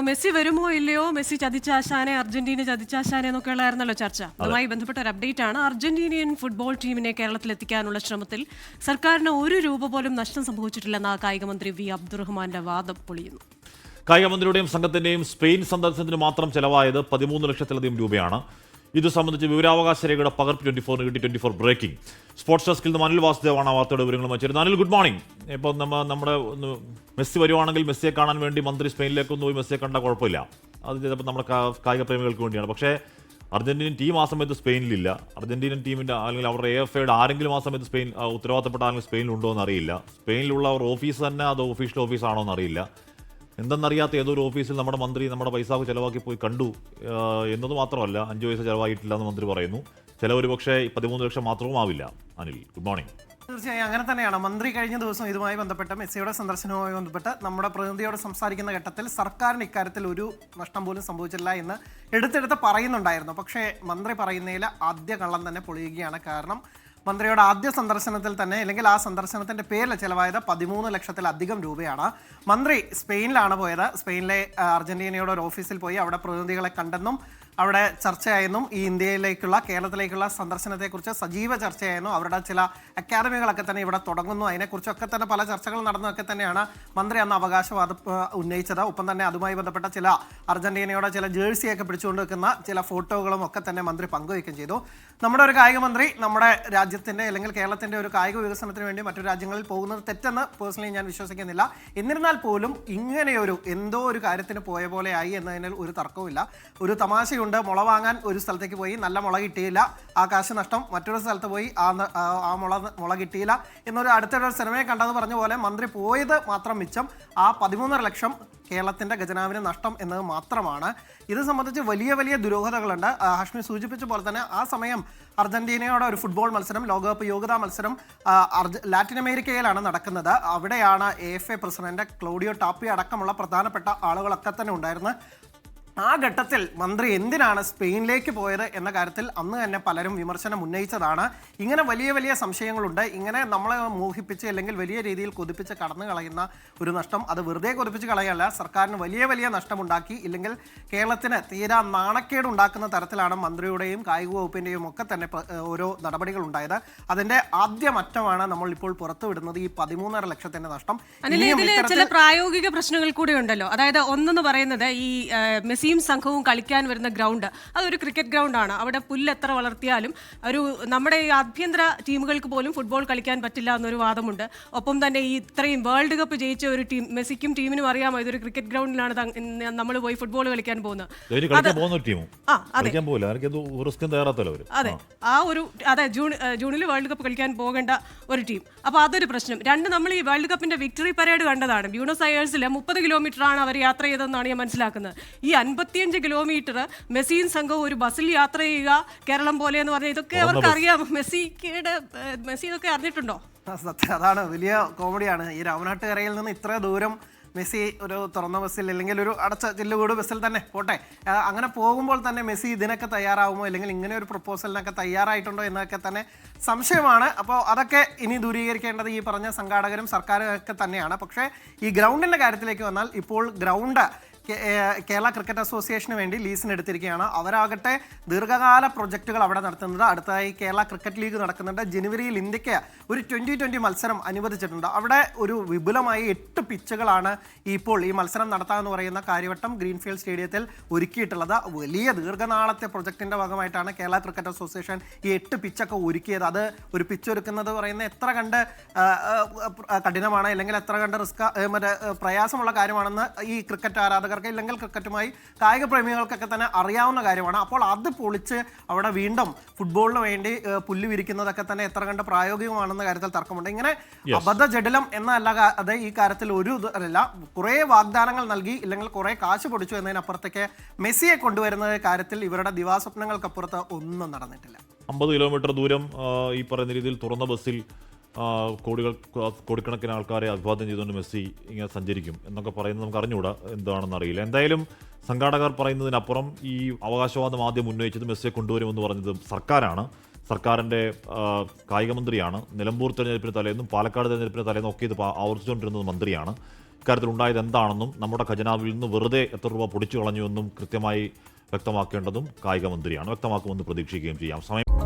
Messi വരുമോ ഇല്ലയോ, Messi ചതിച്ചാശാനെ, Argentina ചതിച്ചാശാനെ എന്നൊക്കെയുള്ളായിരുന്നല്ലോ ചർച്ച. അതുമായി ബന്ധപ്പെട്ട ഒരു അപ്ഡേറ്റ് ആണ്. അർജന്റീനിയൻ ഫുട്ബോൾ ടീമിനെ കേരളത്തിൽ എത്തിക്കാനുള്ള ശ്രമത്തിൽ സർക്കാരിന് ₹1 പോലും നഷ്ടം സംഭവിച്ചിട്ടില്ലെന്ന കായിക മന്ത്രി വി അബ്ദുറഹ്മാന്റെ വാദം പൊളിയുന്നു. കായിക മന്ത്രിയുടെയും സംഘത്തിന്റെയും സ്പെയിൻ സന്ദർശനത്തിന് മാത്രം ചെലവായത് 13 ലക്ഷത്തിലധികം രൂപയാണ്. ഇത് സംബന്ധിച്ച് വിവരാവകാശ രേഖയുടെ പകർപ്പ് 24 കിട്ടി. 24 ബ്രേക്കിംഗ്. സ്പോർട്സ് ഡെസ്കിൽ നിന്ന് അനിൽ വാസുദേവാണ് വാർത്തയുടെ വിവരങ്ങൾ വെച്ചിരുന്നത്. Anil, good morning. ഇപ്പോൾ നമ്മുടെ മെസ്സി വരുവാണെങ്കിൽ മെസ്സിയെ കാണാൻ വേണ്ടി മന്ത്രി സ്പെയിനിലേക്കൊന്നും പോയി മെസ്സിയെ കണ്ടാൽ കുഴപ്പമില്ല. അത് ചിലപ്പോൾ നമ്മുടെ കായിക പ്രേമികൾക്ക് വേണ്ടിയാണ്. പക്ഷേ അർജന്റീനൻ ടീം ആ സമയത്ത് സ്പെയിനിലില്ല. അർജന്റീനൻ ടീമിൻ്റെ അല്ലെങ്കിൽ അവരുടെ AFAയുടെ ആരെങ്കിലും ആ സമയത്ത് സ്പെയിൻ ഉത്തരവാദിത്തപ്പെട്ട ആരെങ്കിലും സ്പെയിനിലുണ്ടോ എന്നറിയില്ല. സ്പെയിനിലുള്ള അവർ ഓഫീസ് തന്നെ അത് ഒഫീഷ്യൽ ഓഫീസാണോ എന്നറിയില്ല. എന്തെന്നറിയാത്ത ഏതൊരു ഓഫീസിൽ നമ്മുടെ മന്ത്രി നമ്മുടെ പൈസ ചിലവാക്കി പോയി കണ്ടു എന്നത് മാത്രമല്ല, 5 പൈസ ചിലവായിട്ടില്ല എന്ന് മന്ത്രി പറയുന്നു. ചിലവർ പക്ഷേ 13 ലക്ഷം മാത്രവും ആവില്ല. Anil, good morning. തീർച്ചയായും അങ്ങനെ തന്നെയാണ്. മന്ത്രി കഴിഞ്ഞ ദിവസം ഇതുമായി ബന്ധപ്പെട്ട് മെസ്സിയുടെ സന്ദർശനവുമായി ബന്ധപ്പെട്ട് നമ്മുടെ പ്രതിനിധിയോട് സംസാരിക്കുന്ന ഘട്ടത്തിൽ സർക്കാരിന് ഇക്കാര്യത്തിൽ ഒരു നഷ്ടം പോലും സംഭവിച്ചില്ല എന്ന് എടുത്തെടുത്ത് പറയുന്നുണ്ടായിരുന്നു. പക്ഷേ മന്ത്രി പറയുന്നതിൽ ആദ്യ കള്ളം തന്നെ പൊളിയുകയാണ്. കാരണം മന്ത്രിയുടെ ആദ്യ സന്ദർശനത്തിൽ തന്നെ, അല്ലെങ്കിൽ ആ സന്ദർശനത്തിന്റെ പേരിൽ ചിലവായത് 13 ലക്ഷത്തിലധികം രൂപയാണ്. മന്ത്രി സ്പെയിനിലാണ് പോയത്. സ്പെയിനിലെ അർജന്റീനയുടെ ഒരു ഓഫീസിൽ പോയി അവിടെ പ്രതിനിധികളെ കണ്ടെന്നും അവിടെ ചർച്ചയായെന്നും ഈ ഇന്ത്യയിലേക്കുള്ള കേരളത്തിലേക്കുള്ള സന്ദർശനത്തെക്കുറിച്ച് സജീവ ചർച്ചയായിരുന്നു. അവരുടെ ചില അക്കാദമികളൊക്കെ തന്നെ ഇവിടെ തുടങ്ങുന്നു, അതിനെക്കുറിച്ചൊക്കെ തന്നെ പല ചർച്ചകൾ നടന്നതൊക്കെ തന്നെയാണ് മന്ത്രി അന്ന് അവകാശവാദം ഉന്നയിച്ചത്. ഒപ്പം തന്നെ അതുമായി ബന്ധപ്പെട്ട ചില അർജന്റീനയുടെ ചില ജേഴ്സിയൊക്കെ പിടിച്ചുകൊണ്ട് വെക്കുന്ന ചില ഫോട്ടോകളും ഒക്കെ തന്നെ മന്ത്രി പങ്കുവയ്ക്കുകയും ചെയ്തു. നമ്മുടെ ഒരു കായിക മന്ത്രി നമ്മുടെ രാജ്യത്തിൻ്റെ അല്ലെങ്കിൽ കേരളത്തിൻ്റെ ഒരു കായിക വികസനത്തിന് വേണ്ടി മറ്റു രാജ്യങ്ങളിൽ പോകുന്നത് തെറ്റെന്ന് പേഴ്സണലി ഞാൻ വിശ്വസിക്കുന്നില്ല. എന്നിരുന്നാൽ പോലും ഇങ്ങനെയൊരു എന്തോ ഒരു കാര്യത്തിന് പോയ പോലെ ആയി എന്നതിന് ഒരു തർക്കവുമില്ല. ഒരു തമാശയുണ്ട്. മുള വാങ്ങാൻ ഒരു സ്ഥലത്തേക്ക് പോയി, നല്ല മുള കിട്ടിയില്ല, ആ കാശ് നഷ്ടം. മറ്റൊരു സ്ഥലത്ത് പോയി ആ മുള കിട്ടിയില്ല എന്നൊരു അടുത്തൊരു സിനിമയെ കണ്ടത് പറഞ്ഞ പോലെ മന്ത്രി പോയത് മാത്രം മിച്ചം. ആ 13 ലക്ഷം കേരളത്തിൻ്റെ ഖജനാവിന് നഷ്ടം എന്നത് മാത്രമാണ്. ഇത് സംബന്ധിച്ച് വലിയ വലിയ ദുരൂഹതകളുണ്ട്. ഹാഷ്മി സൂചിപ്പിച്ച പോലെ തന്നെ ആ സമയം അർജന്റീനയുടെ ഒരു ഫുട്ബോൾ മത്സരം, ലോകകപ്പ് യോഗ്യതാ മത്സരം ലാറ്റിൻ അമേരിക്കയിലാണ് നടക്കുന്നത്. അവിടെയാണ് AFA പ്രസിഡന്റ് ക്ലോഡിയോ ടാപ്പി അടക്കമുള്ള പ്രധാനപ്പെട്ട ആളുകളൊക്കെ തന്നെ ഉണ്ടായിരുന്നു. ആ ഘട്ടത്തിൽ മന്ത്രി എന്തിനാണ് സ്പെയിനിലേക്ക് പോയത് എന്ന കാര്യത്തിൽ അന്ന് തന്നെ പലരും വിമർശനം ഉന്നയിച്ചതാണ്. ഇങ്ങനെ വലിയ വലിയ സംശയങ്ങളുണ്ട്. ഇങ്ങനെ നമ്മളെ മോഹിപ്പിച്ച് അല്ലെങ്കിൽ വലിയ രീതിയിൽ കൊതിപ്പിച്ച് കടന്നു കളയുന്ന ഒരു നഷ്ടം, അത് വെറുതെ കൊതിപ്പിച്ച് കളയല്ല, സർക്കാരിന് വലിയ വലിയ നഷ്ടമുണ്ടാക്കി, ഇല്ലെങ്കിൽ കേരളത്തിന് തീരാ നാണക്കേടുണ്ടാക്കുന്ന തരത്തിലാണ് മന്ത്രിയുടെയും കായിക വകുപ്പിൻ്റെയും ഒക്കെ തന്നെ ഓരോ നടപടികൾ ഉണ്ടായത്. അതിൻ്റെ ആദ്യമറ്റമാണ് നമ്മൾ ഇപ്പോൾ പുറത്തുവിടുന്നത്, ഈ 13.5 ലക്ഷത്തിന്റെ നഷ്ടം. ചില പ്രായോഗിക പ്രശ്നങ്ങൾ കൂടെ ഉണ്ടല്ലോ. അതായത് ഒന്നെന്ന് പറയുന്നത്, ഈ മെസ്സിയും സംഘവും കളിക്കാൻ വരുന്ന ഗ്രൗണ്ട് അതൊരു ക്രിക്കറ്റ് ഗ്രൗണ്ടാണ്. അവിടെ പുല്ല് എത്ര വളർത്തിയാലും നമ്മുടെ ഈ ആഭ്യന്തര ടീമുകൾക്ക് പോലും ഫുട്ബോൾ കളിക്കാൻ പറ്റില്ല എന്നൊരു വാദമുണ്ട്. ഒപ്പം തന്നെ ഈ ഇത്രയും വേൾഡ് കപ്പ് ജയിച്ച ഒരു ടീം, മെസ്സിക്കും ടീമിനും അറിയാമോ ഇതൊരു ക്രിക്കറ്റ് ഗ്രൗണ്ടിലാണ് നമ്മൾ പോയി ഫുട്ബോൾ കളിക്കാൻ പോകുന്നത്. അതെ, ജൂണിൽ വേൾഡ് കപ്പ് കളിക്കാൻ പോകേണ്ട ഒരു ടീം. അപ്പോൾ അതൊരു പ്രശ്നം. രണ്ട്, നമ്മൾ ഈ വേൾഡ് കപ്പിന്റെ വിക്ടറി പരേഡ് കണ്ടതാണ്. ബ്യൂണസ് അയേഴ്സിൽ 30 കിലോമീറ്ററാണ് അവർ യാത്ര ചെയ്തതെന്നാണ് ഞാൻ മനസ്സിലാക്കുന്നത്. ഈ 55 കിലോമീറ്റർ മെസ്സിയും സംഘവും ഒരു ബസ്സിൽ യാത്ര ചെയ്യുക, കേരളം പോലെ എന്ന് പറഞ്ഞാൽ ഇതൊക്കെ അവർക്ക് അറിയാം. മെസ്സി ഇതൊക്കെ അറിഞ്ഞിട്ടുണ്ടോ? അതാണ് വലിയ കോമഡിയാണ്. ഈ രാമനാട്ടുകരയിൽ നിന്ന് ഇത്ര ദൂരം മെസ്സി ഒരു തുറന്ന ബസ്സിൽ അല്ലെങ്കിൽ ഒരു അടച്ച ചില്ലുകൂട് ബസ്സിൽ തന്നെ പോട്ടെ, അങ്ങനെ പോകുമ്പോൾ തന്നെ മെസ്സി ഇതിനൊക്കെ തയ്യാറാവുമോ, അല്ലെങ്കിൽ ഇങ്ങനെ ഒരു പ്രപ്പോസലിനൊക്കെ തയ്യാറായിട്ടുണ്ടോ എന്നൊക്കെ തന്നെ സംശയമാണ്. അപ്പോൾ അതൊക്കെ ഇനി ദൂരീകരിക്കേണ്ടത് ഈ പറഞ്ഞ സംഘാടകരും സർക്കാരും ഒക്കെ തന്നെയാണ്. പക്ഷേ ഈ ഗ്രൗണ്ടിൻ്റെ കാര്യത്തിലേക്ക് വന്നാൽ, ഇപ്പോൾ ഗ്രൗണ്ട് കേരള ക്രിക്കറ്റ് അസോസിയേഷന് വേണ്ടി ലീസിന് എടുത്തിരിക്കുകയാണ്. അവരാകട്ടെ ദീർഘകാല പ്രൊജക്റ്റുകൾ അവിടെ നടത്തുന്നത്. അടുത്തതായി കേരള ക്രിക്കറ്റ് ലീഗ് നടക്കുന്നുണ്ട്. ജനുവരിയിൽ ഇന്ത്യക്ക് ഒരു 2020 മത്സരം അനുവദിച്ചിട്ടുണ്ട്. അവിടെ ഒരു വിപുലമായി 8 പിച്ചുകളാണ് ഇപ്പോൾ ഈ മത്സരം നടത്താമെന്ന് പറയുന്ന കാര്യവട്ടം ഗ്രീൻഫീൽഡ് സ്റ്റേഡിയത്തിൽ ഒരുക്കിയിട്ടുള്ളത്. വലിയ ദീർഘനാളത്തെ പ്രൊജക്റ്റിൻ്റെ ഭാഗമായിട്ടാണ് കേരള ക്രിക്കറ്റ് അസോസിയേഷൻ ഈ 8 പിച്ചൊക്കെ ഒരുക്കിയത്. അത് ഒരു പിച്ച് ഒരുക്കുന്നത് പറയുന്നത് എത്ര കണ്ട് കഠിനമാണ്, അല്ലെങ്കിൽ എത്ര കണ്ട് പ്രയാസമുള്ള കാര്യമാണെന്ന് ഈ ക്രിക്കറ്റ് ആരാധകർ ഇല്ലെങ്കിൽ ക്രിക്കറ്റുമായി കായിക പ്രേമികൾക്കൊക്കെ തന്നെ അറിയാവുന്ന കാര്യമാണ്. അപ്പോൾ അത് പൊളിച്ച് അവിടെ വീണ്ടും ഫുട്ബോളിന് വേണ്ടി പുല്ല് വിരിക്കുന്നതൊക്കെ തന്നെ എത്ര കണ്ട് പ്രായോഗികമാണെന്ന കാര്യത്തിൽ തർക്കമുണ്ട്. ഇങ്ങനെ അബദ്ധജടിലം എന്നല്ല അത് ഈ കാര്യത്തിൽ ഒരു ഇതല്ല. കുറേ വാഗ്ദാനങ്ങൾ നൽകി, ഇല്ലെങ്കിൽ കുറേ കാശ് പൊടിച്ചു എന്നതിനപ്പുറത്തേക്ക് മെസ്സിയെ കൊണ്ടുവരുന്ന കാര്യത്തിൽ ഇവരുടെ ദിവാസ്വപ്നങ്ങൾക്കപ്പുറത്ത് ഒന്നും നടന്നിട്ടില്ല. 50 കിലോമീറ്റർ ദൂരം ഈ പറയുന്ന രീതിയിൽ തുറന്ന ബസ്സിൽ കോടിക്കണക്കിന് ആൾക്കാരെ അഭിവാദ്യം ചെയ്തുകൊണ്ട് മെസ്സി ഇങ്ങനെ സഞ്ചരിക്കും എന്നൊക്കെ പറയുന്നത് നമുക്ക് അറിഞ്ഞുകൂടാ, എന്താണെന്ന് അറിയില്ല. എന്തായാലും സംഘാടകർ പറയുന്നതിനപ്പുറം ഈ അവകാശവാദം ആദ്യം ഉന്നയിച്ചത് മെസ്സിയെ കൊണ്ടുവരുമെന്ന് പറഞ്ഞത് സർക്കാരാണ്. സർക്കാരിൻ്റെ കായിക മന്ത്രിയാണ്. നിലമ്പൂർ തെരഞ്ഞെടുപ്പിന് തലേന്നും പാലക്കാട് തെരഞ്ഞെടുപ്പിന് തലേന്നും ഒക്കെ ഇത് ആവർത്തിച്ചുകൊണ്ടിരുന്നത് മന്ത്രിയാണ്. ഇക്കാര്യത്തിൽ ഉണ്ടായത് എന്താണെന്നും നമ്മുടെ ഖജനാവിൽ നിന്ന് വെറുതെ എത്ര രൂപ പൊടിച്ചു കളഞ്ഞുവെന്നും കൃത്യമായി വ്യക്തമാക്കേണ്ടതും കായിക മന്ത്രിയാണ്. വ്യക്തമാക്കുമെന്ന് പ്രതീക്ഷിക്കുകയും ചെയ്യാം. സമയം